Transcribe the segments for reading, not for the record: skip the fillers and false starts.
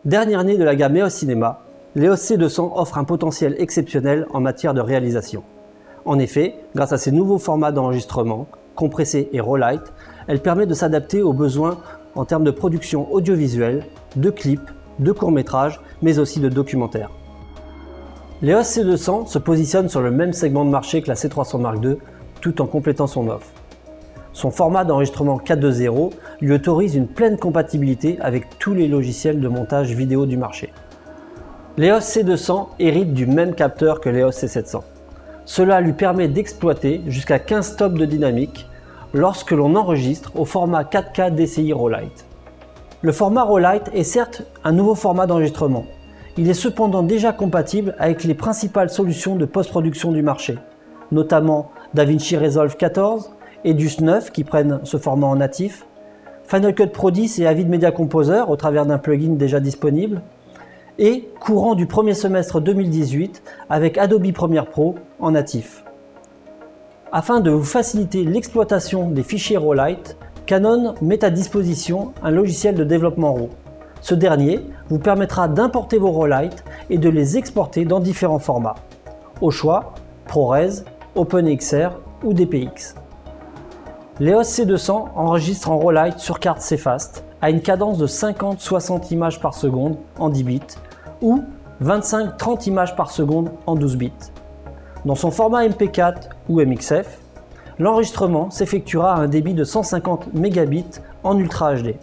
Dernière né de la gamme EOS Cinema, l'EOS C200 offre un potentiel exceptionnel en matière de réalisation. En effet, grâce à ses nouveaux formats d'enregistrement, compressé et raw light, elle permet de s'adapter aux besoins en termes de production audiovisuelle, de clips, de courts-métrages, mais aussi de documentaires. L'EOS C200 se positionne sur le même segment de marché que la C300 Mark II, tout en complétant son offre. Son format d'enregistrement 4.2.0 lui autorise une pleine compatibilité avec tous les logiciels de montage vidéo du marché. L'EOS C200 hérite du même capteur que l'EOS C700. Cela lui permet d'exploiter jusqu'à 15 stops de dynamique lorsque l'on enregistre au format 4K DCI RAW Light. Le format RAW Light est certes un nouveau format d'enregistrement. Il est cependant déjà compatible avec les principales solutions de post-production du marché, notamment DaVinci Resolve 14, Edus 9 qui prennent ce format en natif, Final Cut Pro 10 et Avid Media Composer au travers d'un plugin déjà disponible, et courant du premier semestre 2018 avec Adobe Premiere Pro en natif. Afin de vous faciliter l'exploitation des fichiers RAW Light, Canon met à disposition un logiciel de développement RAW. Ce dernier vous permettra d'importer vos RAW Light et de les exporter dans différents formats. Au choix, ProRes, OpenXR ou DPX. L'EOS C200 enregistre en RAW Light sur carte CFast à une cadence de 50-60 images par seconde en 10 bits ou 25-30 images par seconde en 12 bits. Dans son format MP4 ou MXF, l'enregistrement s'effectuera à un débit de 150 mégabits en Ultra HD.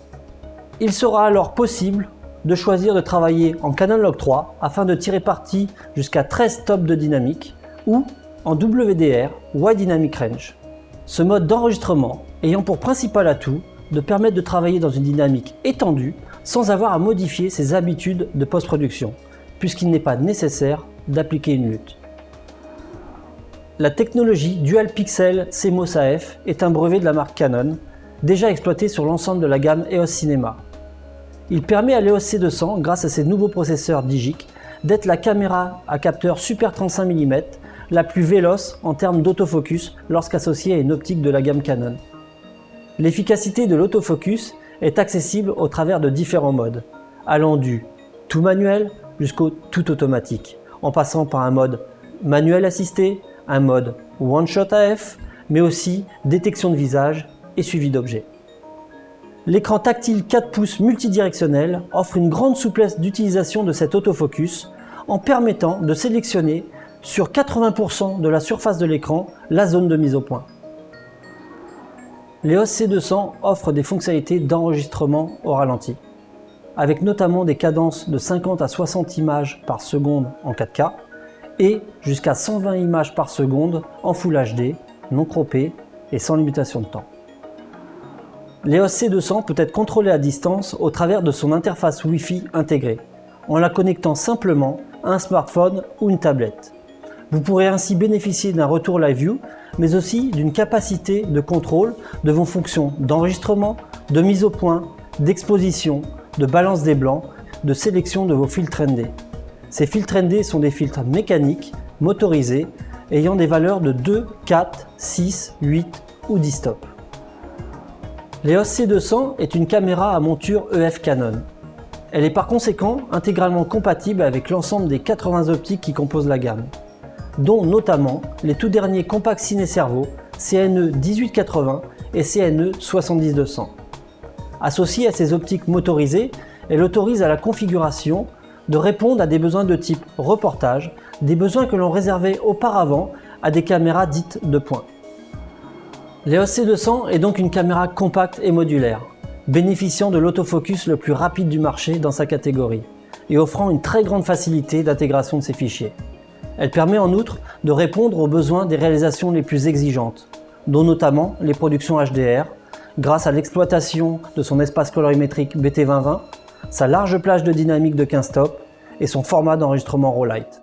Il sera alors possible de choisir de travailler en Canon Log 3 afin de tirer parti jusqu'à 13 stops de dynamique ou en WDR Wide Dynamic Range. Ce mode d'enregistrement ayant pour principal atout de permettre de travailler dans une dynamique étendue sans avoir à modifier ses habitudes de post-production, puisqu'il n'est pas nécessaire d'appliquer une lutte. La technologie Dual Pixel CMOS AF est un brevet de la marque Canon, déjà exploité sur l'ensemble de la gamme EOS Cinema. Il permet à l'EOS C200, grâce à ses nouveaux processeurs Digic, d'être la caméra à capteur Super 35 mm la plus véloce en termes d'autofocus lorsqu'associée à une optique de la gamme Canon. L'efficacité de l'autofocus est accessible au travers de différents modes, allant du tout manuel jusqu'au tout automatique, en passant par un mode manuel assisté, un mode One Shot AF, mais aussi détection de visage et suivi d'objets. L'écran tactile 4 pouces multidirectionnel offre une grande souplesse d'utilisation de cet autofocus en permettant de sélectionner sur 80% de la surface de l'écran la zone de mise au point. L'EOS C200 offre des fonctionnalités d'enregistrement au ralenti, avec notamment des cadences de 50 à 60 images par seconde en 4K et jusqu'à 120 images par seconde en Full HD, non croppé et sans limitation de temps. L'EOS C200 peut être contrôlé à distance au travers de son interface Wi-Fi intégrée, en la connectant simplement à un smartphone ou une tablette. Vous pourrez ainsi bénéficier d'un retour Live View, mais aussi d'une capacité de contrôle de vos fonctions d'enregistrement, de mise au point, d'exposition, de balance des blancs, de sélection de vos filtres ND. Ces filtres ND sont des filtres mécaniques, motorisés, ayant des valeurs de 2, 4, 6, 8 ou 10 stops. L'EOS C200 est une caméra à monture EF Canon. Elle est par conséquent intégralement compatible avec l'ensemble des 80 optiques qui composent la gamme, dont notamment les tout derniers Compact Ciné Servo CNE 1880 et CNE 70-200. Associée à ces optiques motorisées, elle autorise à la configuration de répondre à des besoins de type reportage, des besoins que l'on réservait auparavant à des caméras dites de point. L'EOS C200 est donc une caméra compacte et modulaire, bénéficiant de l'autofocus le plus rapide du marché dans sa catégorie et offrant une très grande facilité d'intégration de ses fichiers. Elle permet en outre de répondre aux besoins des réalisations les plus exigeantes, dont notamment les productions HDR, grâce à l'exploitation de son espace colorimétrique BT2020, sa large plage de dynamique de 15 stops et son format d'enregistrement RAW Light.